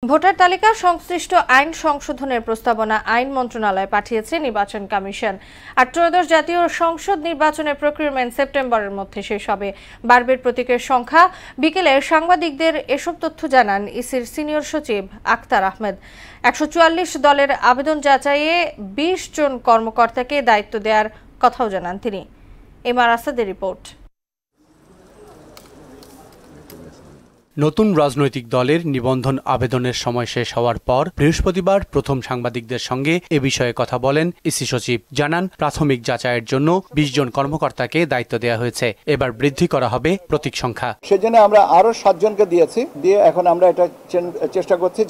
Voter তালিকা সংশ্লিষ্ট আইন সংশোধনের প্রস্তাবনা আইন মন্ত্রণালয়ে পাঠিয়েছে নির্বাচন কমিশন। আর ত্রয়োদশ জাতীয় সংসদ নির্বাচনের প্রক্রিয়ামেন্ট সেপ্টেম্বরের মধ্যে শেষ হবে। বাড়বে প্রতীকের সংখ্যা। বিকেলে সাংবাদিকদের এসব তথ্য জানান ইসির সিনিয়র সচিব আক্তার আহমেদ। ১৪৪ দলের আবেদন যাচাইয়ে ২০ জন কর্মকর্তাকে দায়িত্ব দেওয়ার কথাও জানান তিনি। এমআর আসাদের রিপোর্ট। নতুন রাজনৈতিক দলের নিবন্ধন আবেদনের সময় শেষ হওয়ার পর বৃহস্পতিবার প্রথম সাংবাদিকদের সঙ্গে এ বিষয়ে কথা বলেন ইসি সচিব। জানান, প্রাথমিক যাচাইয়ের জন্য ২০ জন কর্মকর্তাকে দায়িত্ব দেওয়া হয়েছে। এবার বৃদ্ধি করা হবে প্রতীক সংখ্যা। সেজন্য আমরা আরো ৭ জনকে দিয়েছি, দিয়ে এখন আমরা এটা চেষ্টা করছি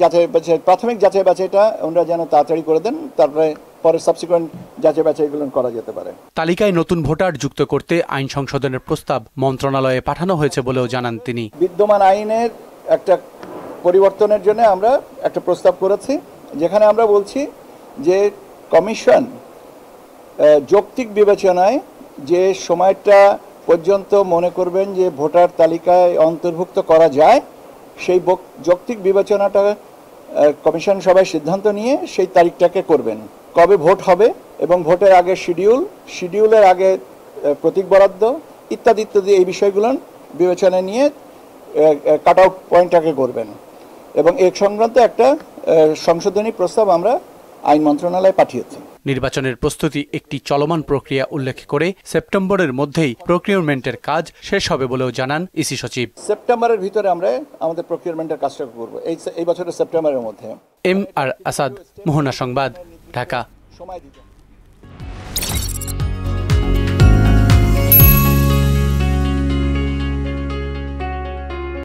প্রাথমিক যাচাই বাছাইটা ওনারা যেন তাড়াতাড়ি করে দেন, তারপরে পরে সাবসিকুয়েন্ট যাচাই বাছাইগুলো করা যেতে পারে। তালিকায় নতুন ভোটার যুক্ত করতে আইন সংশোধনের প্রস্তাব মন্ত্রণালয়ে পাঠানো হয়েছে বলেও জানান তিনি। বিদ্যমান আইনের একটা পরিবর্তনের জন্য আমরা একটা প্রস্তাব করেছি, যেখানে আমরা বলছি যে কমিশন যৌক্তিক বিবেচনায় যে সময়টা পর্যন্ত মনে করবেন যে ভোটার তালিকায় অন্তর্ভুক্ত করা যায়, সেই যৌক্তিক বিবেচনাটা কমিশন সবাই সিদ্ধান্ত নিয়ে সেই তারিখটাকে করবেন। কবে ভোট হবে এবং ভোটের আগে শিডিউলের আগে প্রতীক বরাদ্দ ইত্যাদি ইত্যাদি এই বিষয়গুলো বিবেচনায় নিয়ে কাট আউট পয়েন্টটাকে করবেন এবং এই সংক্রান্ত একটা সংশোধনী প্রস্তাব আমরা আইন মন্ত্রণালয়ে পাঠিয়েছি। নির্বাচনের প্রস্তুতি একটি চলমান প্রক্রিয়া উল্লেখ করে সেপ্টেম্বরের মধ্যেই প্রকিউরমেন্টের কাজ শেষ হবে বলেও জানান ইসি সচিব। সেপ্টেম্বরের ভিতরে আমরা আমাদের প্রকিউরমেন্টের কাজটা করব, এই বছরের সেপ্টেম্বরের মধ্যে। এমআর আসাদ, মোহনা সংবাদ, ঢাকা। সময় দিতে